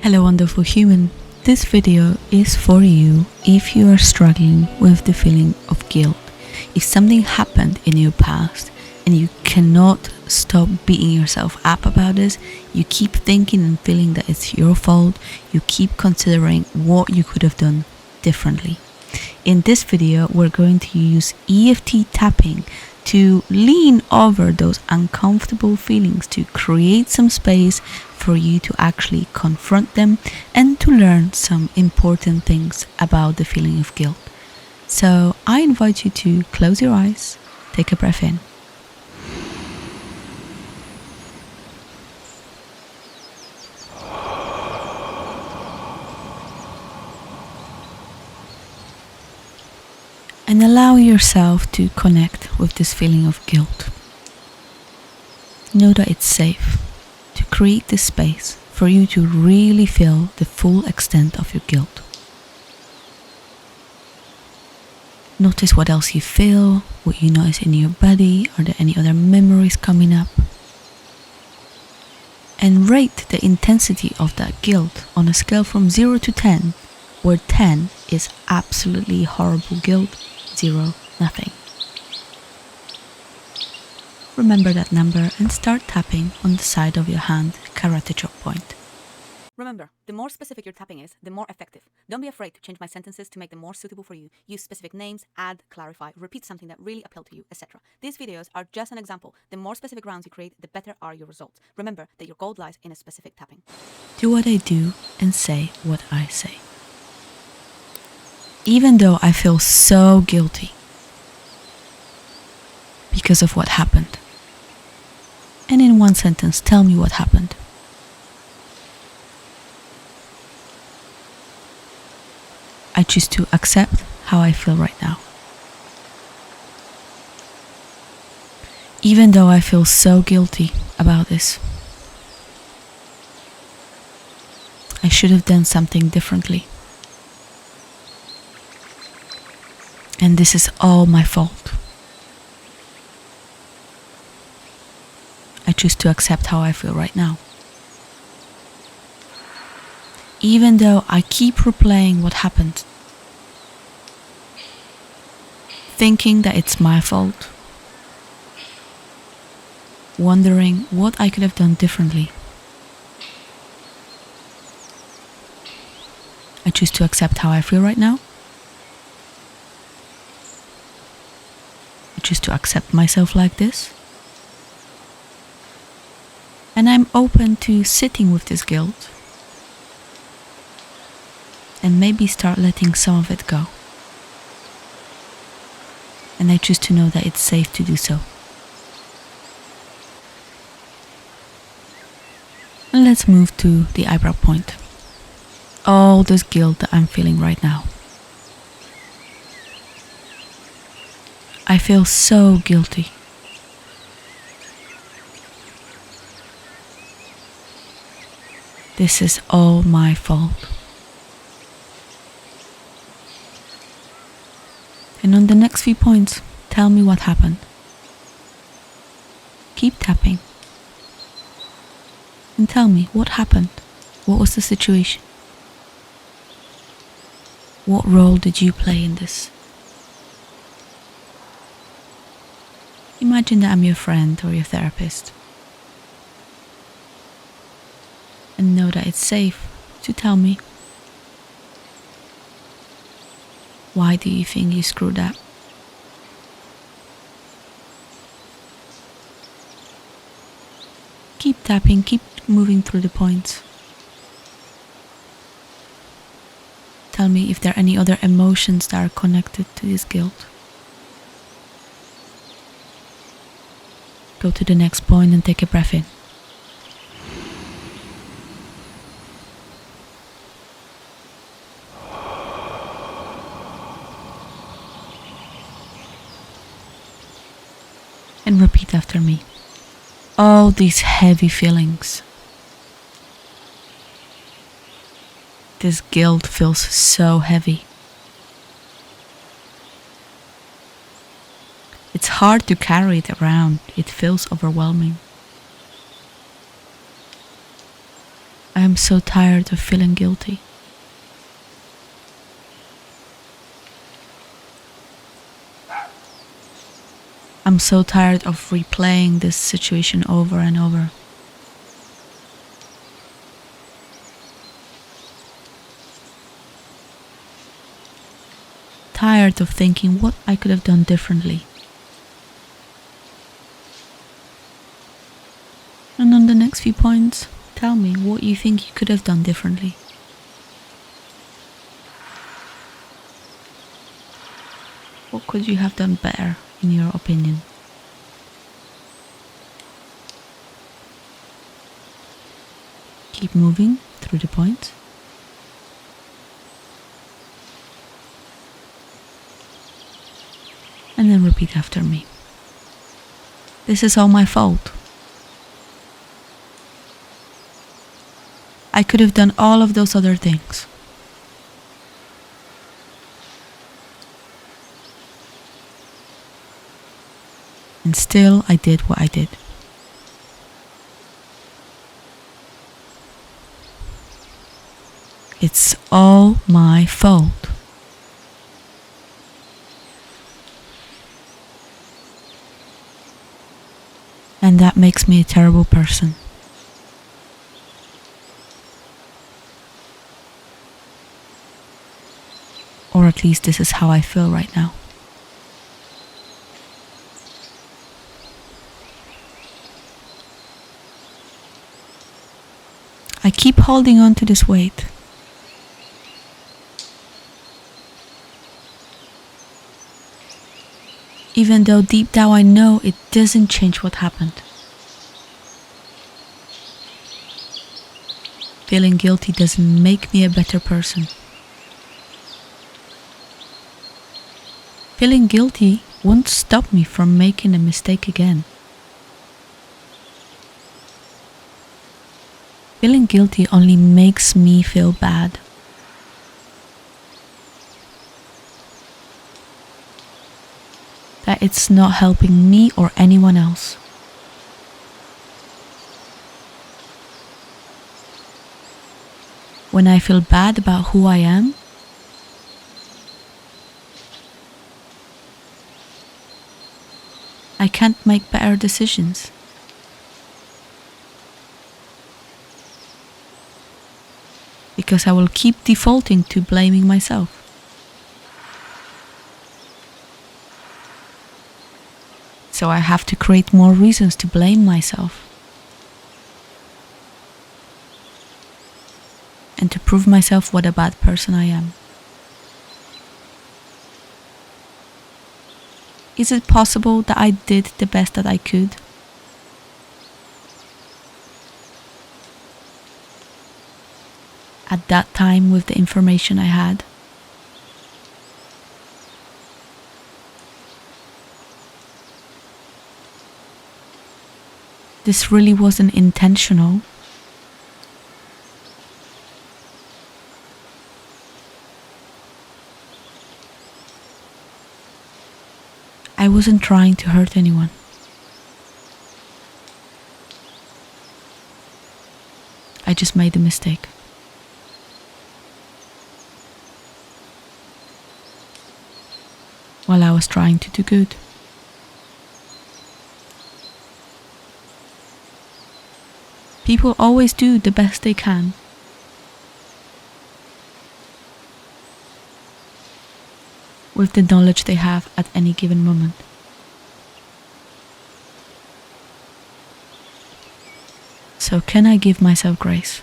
Hello wonderful human, this video is for you if you are struggling with the feeling of guilt. If something happened in your past and you cannot stop beating yourself up about this, you keep thinking and feeling that it's your fault, you keep considering what you could have done differently. In this video, we're going to use EFT tapping to lean over those uncomfortable feelings, to create some space for you to actually confront them and to learn some important things about the feeling of guilt. So I invite you to close your eyes, take a breath in. And allow yourself to connect with this feeling of guilt. Know that it's safe to create this space for you to really feel the full extent of your guilt. Notice what else you feel, what you notice in your body. Are there any other memories coming up? And rate the intensity of that guilt on a scale from 0 to 10, where 10 is absolutely horrible guilt, 0, nothing. Remember that number and start tapping on the side of your hand, karate chop point. Remember, the more specific your tapping is, the more effective. Don't be afraid to change my sentences to make them more suitable for you. Use specific names, add, clarify, repeat something that really appealed to you, etc. These videos are just an example. The more specific rounds you create, the better are your results. Remember that your gold lies in a specific tapping. Do what I do and say what I say. Even though I feel so guilty because of what happened. And in one sentence, tell me what happened. I choose to accept how I feel right now. Even though I feel so guilty about this, I should have done something differently. And this is all my fault. I choose to accept how I feel right now. Even though I keep replaying what happened, thinking that it's my fault, wondering what I could have done differently, I choose to accept how I feel right now. I choose to accept myself like this. And I'm open to sitting with this guilt and maybe start letting some of it go. And I choose to know that it's safe to do so. And let's move to the eyebrow point. All this guilt that I'm feeling right now. I feel so guilty. This is all my fault. And on the next few points, tell me what happened. Keep tapping. And tell me what happened. What was the situation? What role did you play in this? Imagine that I'm your friend or your therapist. And know that it's safe to tell me. Why do you think you screwed up? Keep tapping, keep moving through the points. Tell me if there are any other emotions that are connected to this guilt. Go to the next point and take a breath in. And repeat after me. All these heavy feelings. This guilt feels so heavy. It's hard to carry it around. It feels overwhelming. I am I'm so tired of feeling guilty. I'm so tired of replaying this situation over and over. Tired of thinking what I could have done differently. And on the next few points, tell me what you think you could have done differently. What could you have done better, in your opinion? Keep moving through the points. And then repeat after me. This is all my fault. I could have done all of those other things. And still I did what I did. It's all my fault. And that makes me a terrible person. Or at least this is how I feel right now. I keep holding on to this weight. Even though deep down I know it doesn't change what happened. Feeling guilty doesn't make me a better person. Feeling guilty won't stop me from making a mistake again. Feeling guilty only makes me feel bad. That it's not helping me or anyone else. When I feel bad about who I am, I can't make better decisions. Because I will keep defaulting to blaming myself. So I have to create more reasons to blame myself. And to prove myself what a bad person I am. Is it possible that I did the best that I could? At that time with the information I had? This really wasn't intentional. I wasn't trying to hurt anyone. I just made a mistake. While I was trying to do good. People always do the best they can. With the knowledge they have at any given moment. So can I give myself grace?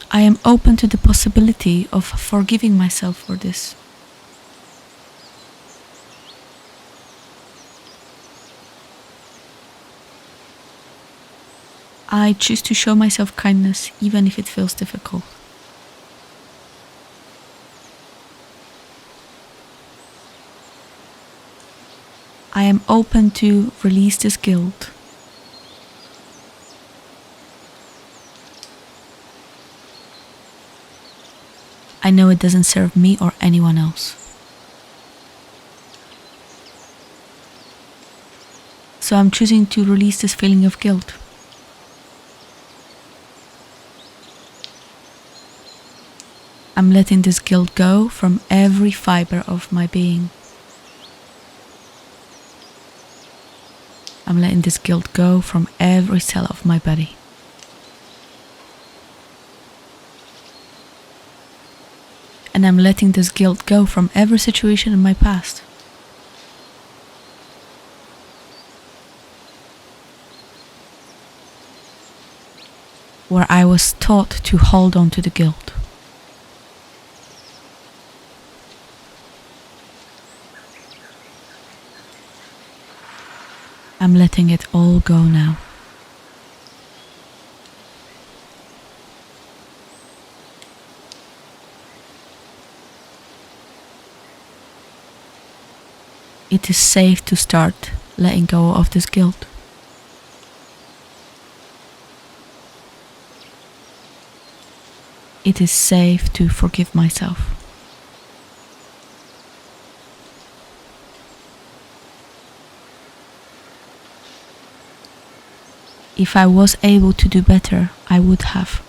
I am open to the possibility of forgiving myself for this. I choose to show myself kindness even if it feels difficult. I am open to release this guilt. I know it doesn't serve me or anyone else. So I'm choosing to release this feeling of guilt. I'm letting this guilt go from every fiber of my being. I'm letting this guilt go from every cell of my body. And I'm letting this guilt go from every situation in my past. Where I was taught to hold on to the guilt. I'm letting it all go now. It is safe to start letting go of this guilt. It is safe to forgive myself. If I was able to do better, I would have.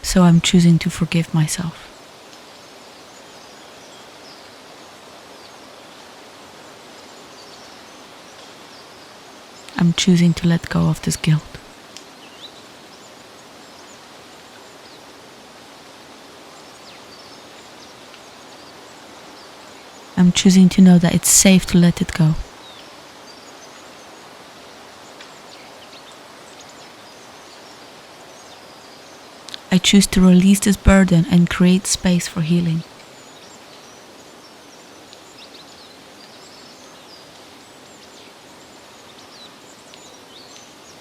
So I'm choosing to forgive myself. I'm choosing to let go of this guilt. I'm choosing to know that it's safe to let it go. I choose to release this burden and create space for healing.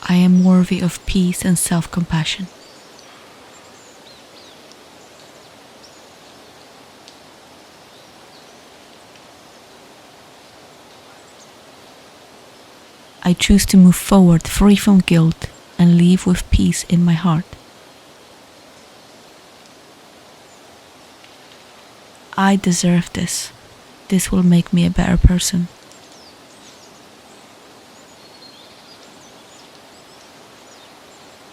I am worthy of peace and self-compassion. I choose to move forward free from guilt and live with peace in my heart. I deserve this. This will make me a better person.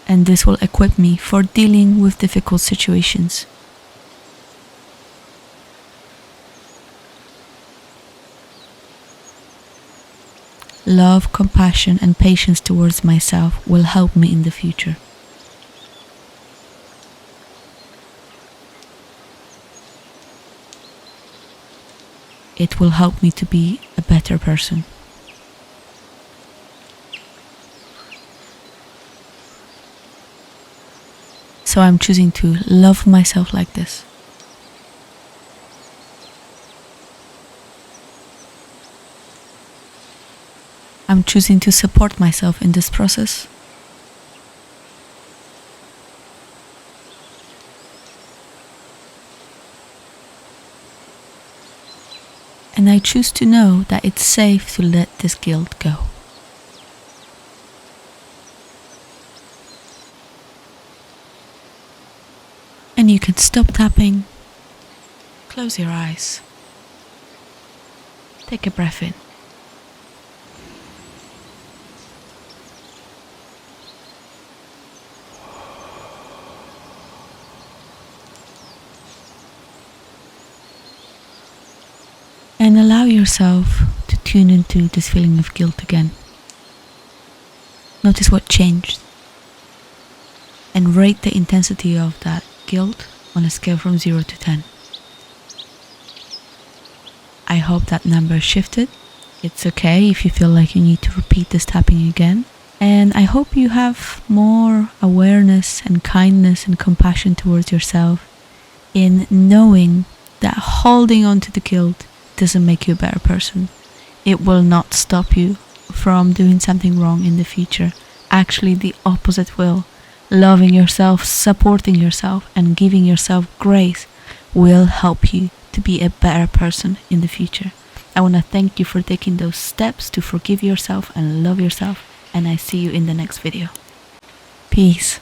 And this will equip me for dealing with difficult situations. Love, compassion, and patience towards myself will help me in the future. It will help me to be a better person. So I'm choosing to love myself like this. I'm choosing to support myself in this process. And I choose to know that it's safe to let this guilt go. And you can stop tapping, close your eyes, take a breath in. And allow yourself to tune into this feeling of guilt again. Notice what changed. And rate the intensity of that guilt on a scale from 0 to 10. I hope that number shifted. It's okay if you feel like you need to repeat this tapping again. And I hope you have more awareness and kindness and compassion towards yourself in knowing that holding on to the guilt doesn't make you a better person. It will not stop you from doing something wrong in the future. Actually, the opposite will. Loving yourself, supporting yourself, and giving yourself grace will help you to be a better person in the future. I want to thank you for taking those steps to forgive yourself and love yourself, and I see you in the next video. Peace.